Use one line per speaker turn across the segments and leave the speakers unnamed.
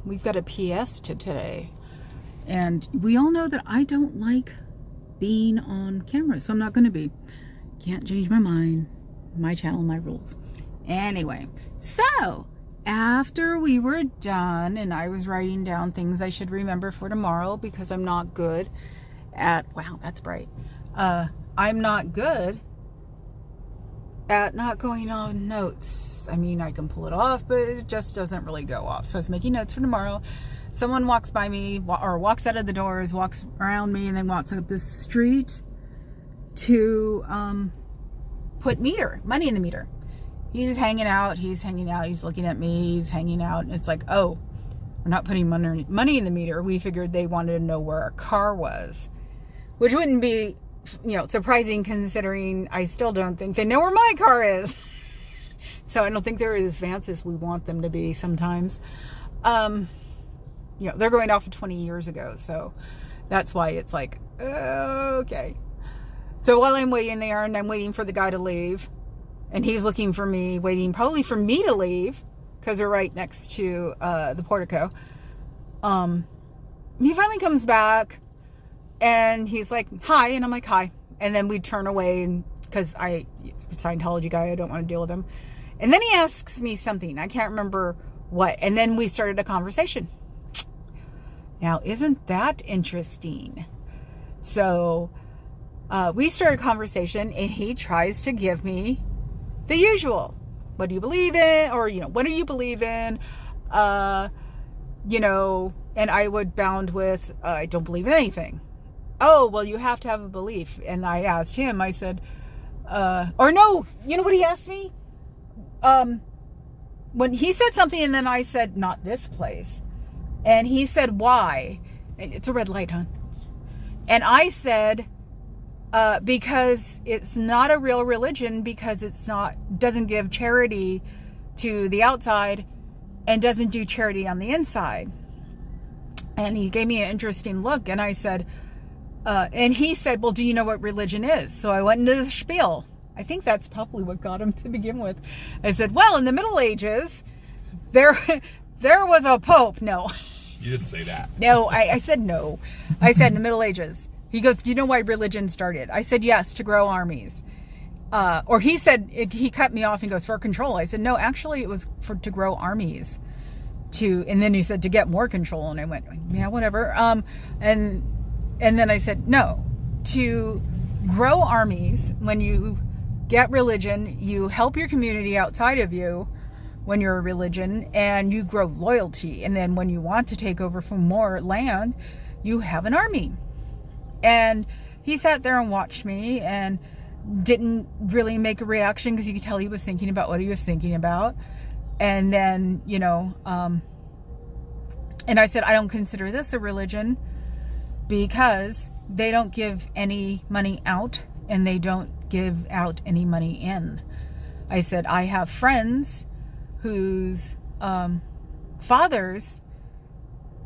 we've got a PS to today. And we all know that I don't like being on camera, so I'm not going to be. Can't change my mind. My channel, my rules. Anyway, so after we were done and I was writing down things I should remember for tomorrow because I'm not good at, wow, that's bright. I'm not good at not going on notes. I mean, I can pull it off, but it just doesn't really go off. So I was making notes for tomorrow. Someone walks by me or walks out of the doors, walks around me, and then walks up the street to put money in the meter. He's hanging out, he's looking at me, he's hanging out, and it's like, oh, we're not putting money in the meter. We figured they wanted to know where our car was, which wouldn't be, surprising considering I still don't think they know where my car is. So I don't think they're as advanced as we want them to be sometimes. They're going off of 20 years ago, so that's why it's like, okay. So while I'm waiting there and I'm waiting for the guy to leave, and he's looking for me, waiting probably for me to leave, because we're right next to the portico. He finally comes back, and he's like, hi, and I'm like, hi. And then we turn away, because Scientology guy, I don't want to deal with him. And then he asks me something, I can't remember what, and then we started a conversation. Now, isn't that interesting? So, we started a conversation, and he tries to give me the usual. What do you believe in? Or, what do you believe in? And I would bound with, I don't believe in anything. Oh, well, you have to have a belief. And I asked him, I said, or no, you know what he asked me? When he said something, and then I said, not this place. And he said, why? It's a red light, hon. And I said, because it's not a real religion, because doesn't give charity to the outside and doesn't do charity on the inside. And he gave me an interesting look, and I said, and he said, well, do you know what religion is? So I went into the spiel. I think that's probably what got him to begin with. I said, well, in the Middle Ages, there was a pope. No.
You didn't say that.
No, I said no. I said in the Middle Ages. He goes, do you know why religion started? I said, yes, to grow armies. Or he said, he cut me off and goes, for control. I said, no, actually it was to grow armies. And then he said, to get more control. And I went, yeah, whatever. And then I said, no, to grow armies. When you get religion, you help your community outside of you when you're a religion, and you grow loyalty. And then when you want to take over for more land, you have an army. And he sat there and watched me and didn't really make a reaction, because you could tell he was thinking about what he was thinking about. And then, and I said, I don't consider this a religion, because they don't give any money out and they don't give out any money in. I said, I have friends whose fathers,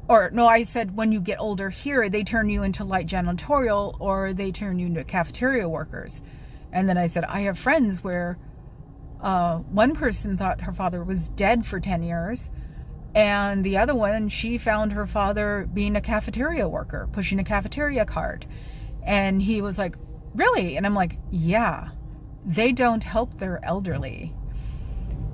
I said, when you get older here, they turn you into light janitorial, or they turn you into cafeteria workers. And then I said, I have friends where one person thought her father was dead for 10 years. And the other one, she found her father being a cafeteria worker, pushing a cafeteria cart. And he was like, really? And I'm like, yeah, they don't help their elderly.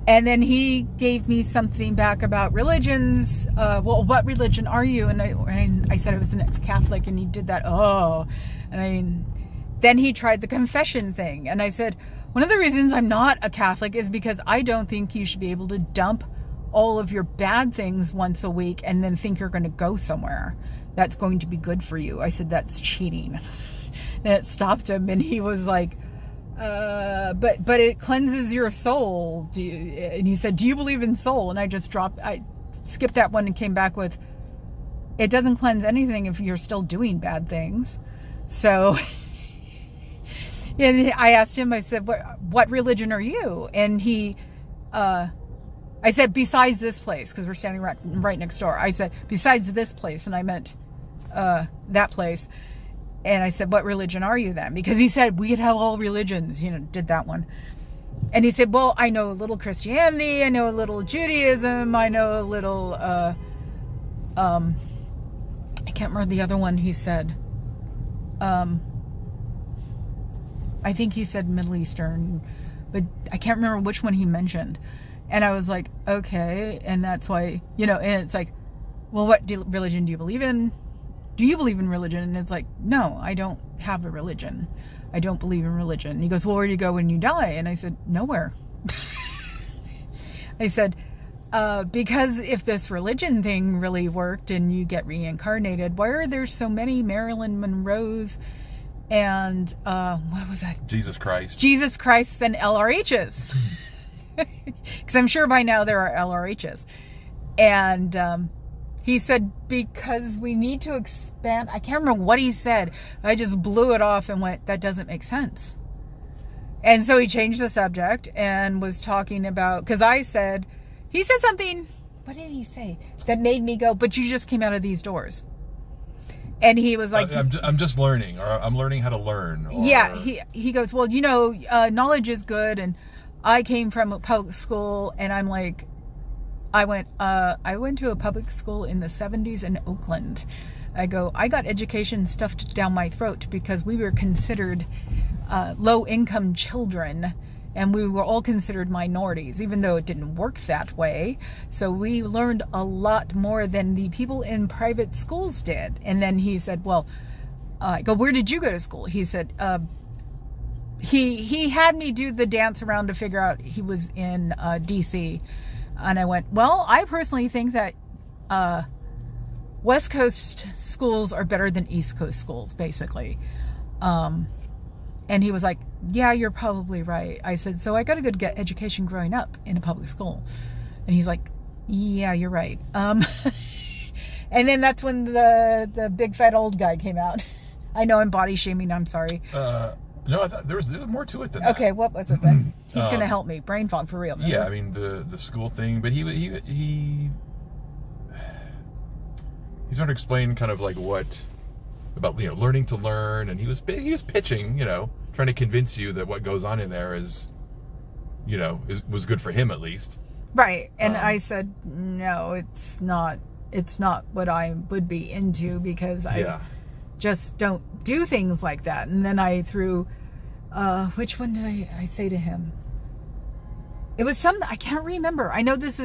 And then he gave me something back about religions. Well, what religion are you? And I said I was an ex-Catholic, and he did that. Oh, and then he tried the confession thing. And I said, one of the reasons I'm not a Catholic is because I don't think you should be able to dump all of your bad things once a week and then think you're going to go somewhere that's going to be good for you. I said, that's cheating. And it stopped him, and he was like, but it cleanses your soul. And he said, do you believe in soul? And I skipped that one and came back with, it doesn't cleanse anything if you're still doing bad things. So, and I asked him, I said, what religion are you? And I said, besides this place, because we're standing right next door. I said, besides this place, and I meant that place. And I said, what religion are you then? Because he said, we could have all religions, did that one. And he said, well, I know a little Christianity, I know a little Judaism, I know a little I can't remember the other one he said. I think he said Middle Eastern, but I can't remember which one he mentioned. And I was like, okay. And that's why, and it's like, well, what religion do you believe in? Do you believe in religion? And it's like, no, I don't have a religion. I don't believe in religion. And he goes, well, where do you go when you die? And I said, nowhere. I said, because if this religion thing really worked and you get reincarnated, why are there so many Marilyn Monroes and what was that?
Jesus Christ
and LRHs? Because I'm sure by now there are LRHs. And he said, because we need to expand. I can't remember what he said. I just blew it off and went, that doesn't make sense. And so he changed the subject and was talking about, because he said something, what did he say? That made me go, but you just came out of these doors. And he was like,
I'm just learning, or I'm learning how to learn. Or...
Yeah, he goes, well, knowledge is good. And I came from a public school, and I'm like, I went to a public school in the 70s in Oakland. I got education stuffed down my throat because we were considered low-income children, and we were all considered minorities, even though it didn't work that way. So we learned a lot more than the people in private schools did. And then he said, well, I go, where did you go to school? He said, he had me do the dance around to figure out he was in DC. And I went, well, I personally think that West Coast schools are better than East Coast schools, basically. And he was like, yeah, you're probably right. I said, so I got a good education growing up in a public school. And he's like, yeah, you're right. And then that's when the big fat old guy came out. I know I'm body shaming. I'm sorry.
No, I thought there was more to it than that.
Okay, what was it then? He's going to help me. Brain fog for real.
Yeah, I mean the school thing, but he started explaining kind of like what about learning to learn, and he was pitching, trying to convince you that what goes on in there is was good for him at least.
Right, and I said no, it's not. It's not what I would be into because I just don't do things like that. And then I threw, which one did I say to him? It was some, I can't remember. I know this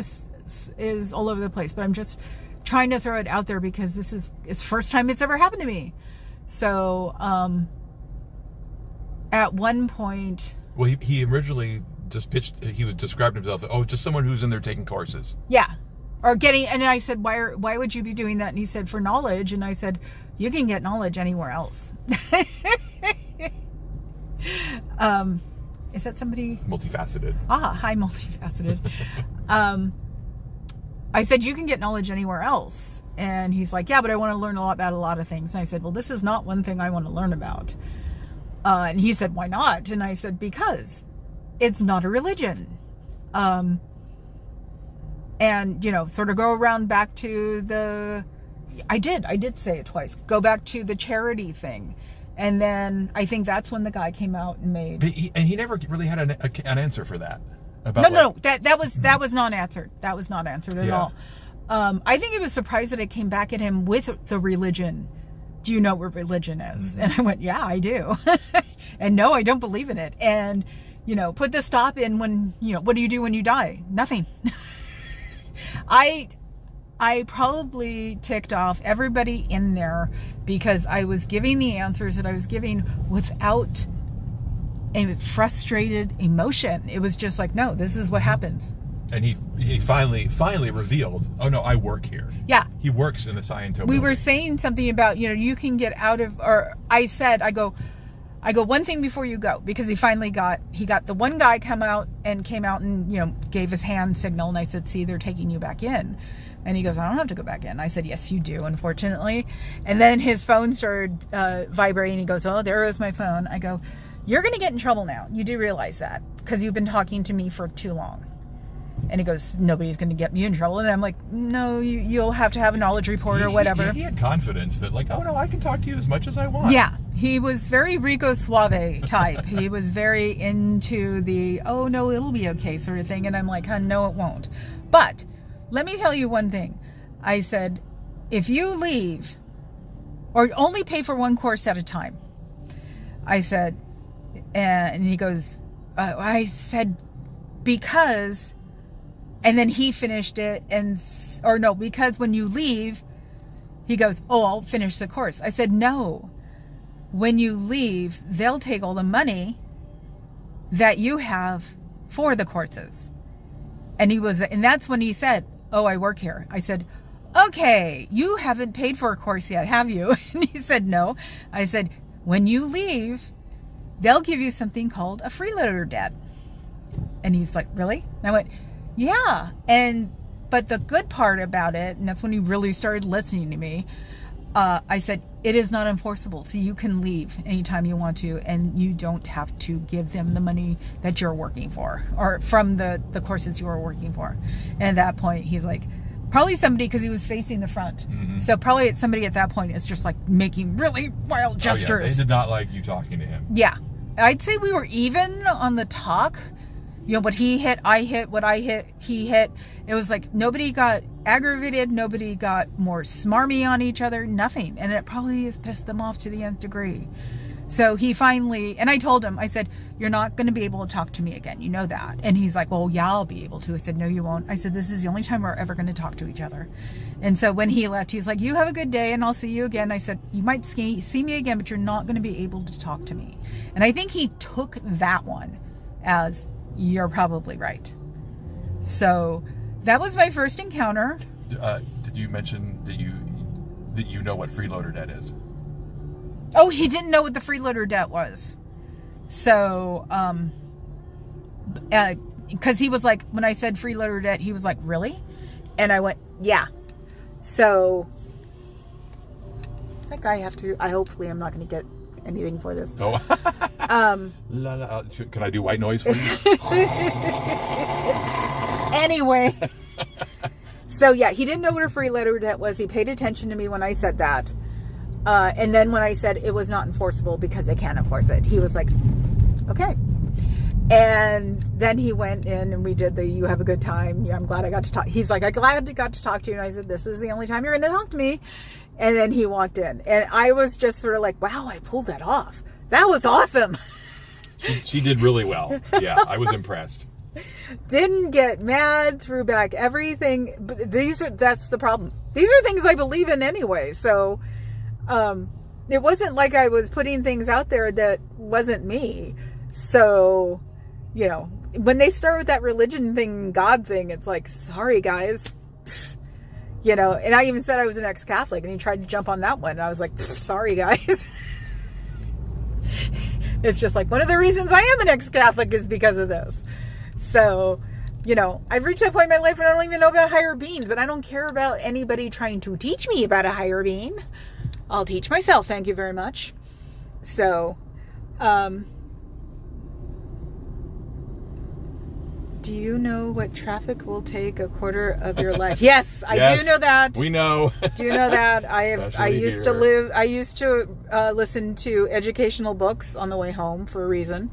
is all over the place, but I'm just trying to throw it out there because it's the first time it's ever happened to me. So, at one point.
Well, he originally just he would describe himself, just someone who's in there taking courses.
Yeah. Or getting, and I said, why would you be doing that? And he said, for knowledge. And I said, you can get knowledge anywhere else. Is that somebody?
Multifaceted.
Hi, multifaceted. I said, you can get knowledge anywhere else. And he's like, yeah, but I want to learn a lot about a lot of things. And I said, well, this is not one thing I want to learn about. And he said, why not? And I said, because it's not a religion. And, sort of go around back to I did say it twice. Go back to the charity thing. And then I think that's when the guy came out and made.
And he never really had an answer for that.
No, that was not answered. That was not answered at all. I think he was surprised that I came back at him with the religion. Do you know what religion is? Mm-hmm. And I went, yeah, I do. And no, I don't believe in it. And, put the stop in when, what do you do when you die? Nothing. I probably ticked off everybody in there because I was giving the answers that I was giving without a frustrated emotion. It was just like, no, this is what happens.
And he finally revealed, oh no, I work here.
Yeah.
He works in the Scientology.
We were saying something about, you can get out of, or I said, I go, one thing before you go, because he got the one guy came out and, gave his hand signal. And I said, see, they're taking you back in. And he goes, I don't have to go back in. I said, yes, you do, unfortunately. And then his phone started vibrating. He goes, oh, there goes my phone. I go, you're going to get in trouble now. You do realize that because you've been talking to me for too long. And he goes, nobody's going to get me in trouble. And I'm like, no, you'll have to have a knowledge report or whatever.
He had confidence that oh no, I can talk to you as much as I want.
Yeah. He was very Rico Suave type. He was very into the, oh no, it'll be okay sort of thing. And I'm like, no, it won't. But let me tell you one thing. I said, if you leave, or only pay for one course at a time. I said, and he goes, I said, because, and then he finished it, because when you leave, he goes, oh, I'll finish the course. I said, no, when you leave, they'll take all the money that you have for the courses. And that's when he said, oh, I work here. I said, okay, you haven't paid for a course yet, have you? And he said, no. I said, when you leave, they'll give you something called a freeloader debt. And he's like, really? And I went, yeah. But the good part about it, and that's when he really started listening to me, I said, it is not enforceable. So you can leave anytime you want to, and you don't have to give them the money that you're working for, or from the courses you are working for. And at that point, he's like, probably somebody, because he was facing the front. Mm-hmm. So probably it's somebody at that point is just like making really wild gestures.
Oh, yeah. They did not like you talking to him.
Yeah. I'd say we were even on the talk. You know, what he hit, I hit, what I hit, he hit. It was like nobody got aggravated, nobody got more smarmy on each other, nothing. And it probably has pissed them off to the nth degree. So he finally, and I told him, I said, you're not going to be able to talk to me again. You know that. And he's like, well, yeah, I'll be able to. I said, no, you won't. I said, this is the only time we're ever going to talk to each other. And so when he left, he's like, you have a good day and I'll see you again. I said, you might see me again, but you're not going to be able to talk to me. And I think he took that one as, you're probably right. So that was my first encounter.
Did you mention that you know what freeloader debt is?
Oh, he didn't know what the freeloader debt was. So, because he was like, when I said freeloader debt, he was like, really? And I went, yeah. So, I think hopefully I'm not going to get anything for this.
Oh. Can I do white noise for you?
Anyway. So, yeah, he didn't know what a freeloader debt was. He paid attention to me when I said that. And then when I said it was not enforceable because they can't enforce it, he was like, okay. And then he went in and we did you have a good time. Yeah, I'm glad I got to talk. He's like, I'm glad I got to talk to you. And I said, this is the only time you're going to talk to me. And then he walked in and I was just sort of like, wow, I pulled that off. That was awesome.
She did really well. Yeah, I was impressed.
Didn't get mad, threw back everything. But that's the problem. These are things I believe in anyway. So, it wasn't like I was putting things out there that wasn't me. So, you know, when they start with that religion thing, God thing, it's like, sorry guys, you know, and I even said I was an ex-Catholic and he tried to jump on that one. And I was like, sorry guys. It's just like, one of the reasons I am an ex-Catholic is because of this. So, you know, I've reached that point in my life where I don't even know about higher beings, but I don't care about anybody trying to teach me about a higher being. I'll teach myself. Thank you very much. So, do you know what traffic will take a quarter of your life? Yes, I do know that.
We know.
Do you know that? I used to listen to educational books on the way home for a reason.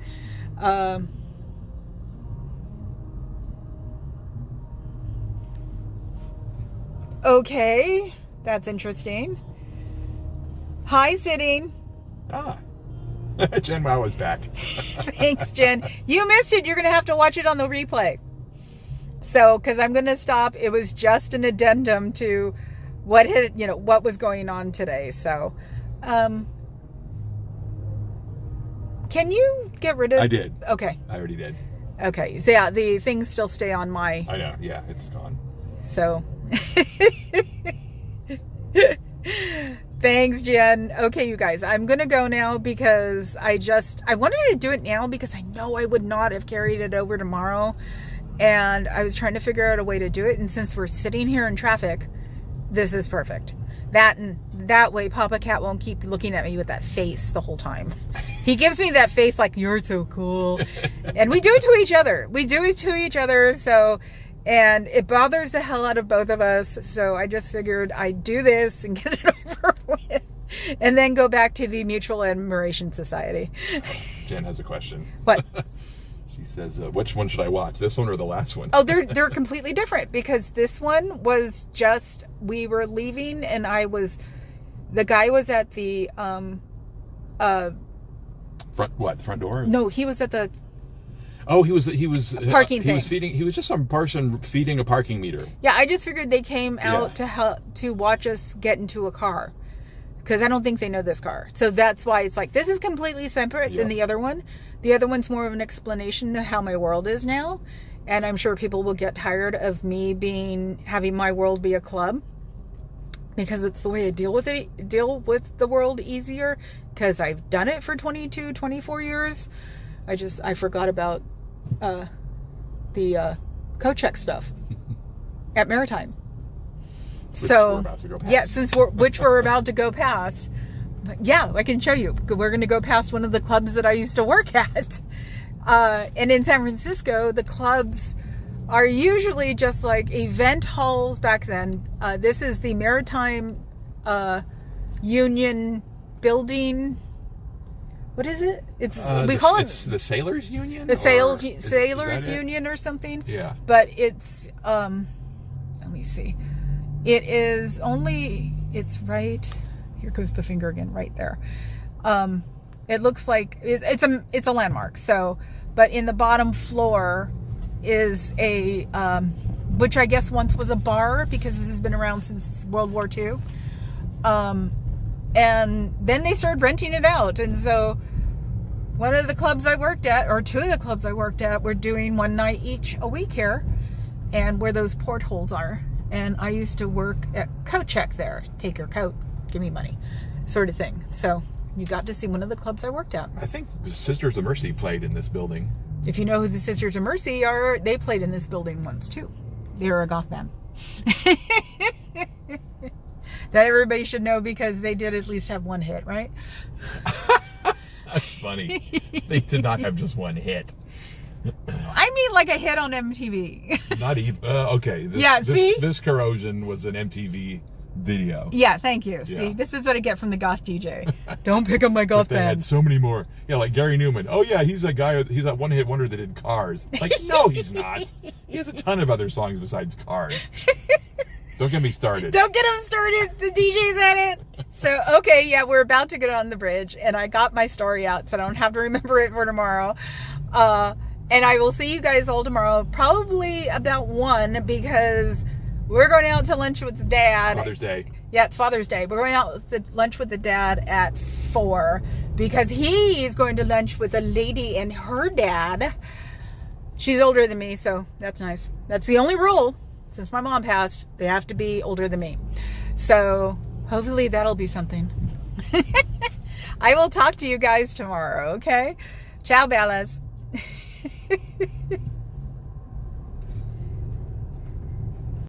Okay, that's interesting. Hi, sitting.
Ah. Jen Wow is back.
Thanks, Jen. You missed it. You're going to have to watch it on the replay. So, because I'm going to stop. It was just an addendum to what was going on today. So, can you get rid of?
I did.
Okay.
I already did.
Okay. So, yeah, the things still stay on my.
I know. Yeah, it's gone.
So. Thanks, Jen. Okay, you guys, I'm going to go now because I wanted to do it now because I know I would not have carried it over tomorrow. And I was trying to figure out a way to do it. And since we're sitting here in traffic, this is perfect. That way Papa Cat won't keep looking at me with that face the whole time. He gives me that face like, you're so cool. And we do it to each other. So, and it bothers the hell out of both of us. So I just figured I'd do this and get it over with. And then go back to the Mutual Admiration Society.
Jen has a question.
What?
She says, which one should I watch? This one or the last one?
Oh, they're completely different, because this one was just, we were leaving and the guy was at the
front door?
No, he was at the
Oh, he was
parking
he was
thing.
he was just some person feeding a parking meter.
Yeah, I just figured they came out to help to watch us get into a car, because I don't think they know this car. So that's why it's like, this is completely separate than the other one. The other one's more of an explanation of how my world is now, and I'm sure people will get tired of me having my world be a club, because it's the way I deal with the world easier, because I've done it for 22, 24 years. I forgot about the co-check stuff at Maritime.
Which we're about to go past.
Yeah, which we're about to go past. But yeah, I can show you. We're going to go past one of the clubs that I used to work at. And in San Francisco, the clubs are usually just like event halls back then. This is the Maritime Union building. What is it? It's
it's the Sailors Union.
The Sailors
is
Union or something.
Yeah.
But it's let me see. It's right. Here goes the finger again, right there. It looks like it's a landmark. So, but in the bottom floor is a which I guess once was a bar, because this has been around since World War II. And then they started renting it out. And so one of the clubs I worked at, or two of the clubs I worked at, were doing one night each a week here, and where those portholes are. And I used to work at coat check there. Take your coat, give me money, sort of thing. So you got to see one of the clubs I worked at.
I think Sisters of Mercy played in this building.
If you know who the Sisters of Mercy are, they played in this building once too. They were a goth band. That everybody should know, because they did at least have one hit, right?
That's funny. They did not have just one hit.
I mean, like a hit on MTV.
Not even. Okay.
See?
This Corrosion was an MTV video.
Yeah, thank you.
Yeah.
See, this is what I get from the goth DJ. Don't pick up my goth
They had
band.
so many more. Yeah, like Gary Newman. Oh yeah, he's a guy. He's that one-hit wonder that did Cars. Like, no, he's not. He has a ton of other songs besides Cars. Don't get me started.
Don't get him started. The DJ's at it. So, okay, yeah, we're about to get on the bridge, and I got my story out, so I don't have to remember it for tomorrow. And I will see you guys all tomorrow, probably about 1, because we're going out to lunch with the dad.
Father's Day.
Yeah, it's Father's Day. We're going out to lunch with the dad at 4, because he is going to lunch with a lady and her dad. She's older than me, so that's nice. That's the only rule. Since my mom passed, they have to be older than me. So hopefully that'll be something. I will talk to you guys tomorrow, okay? Ciao, Bellas.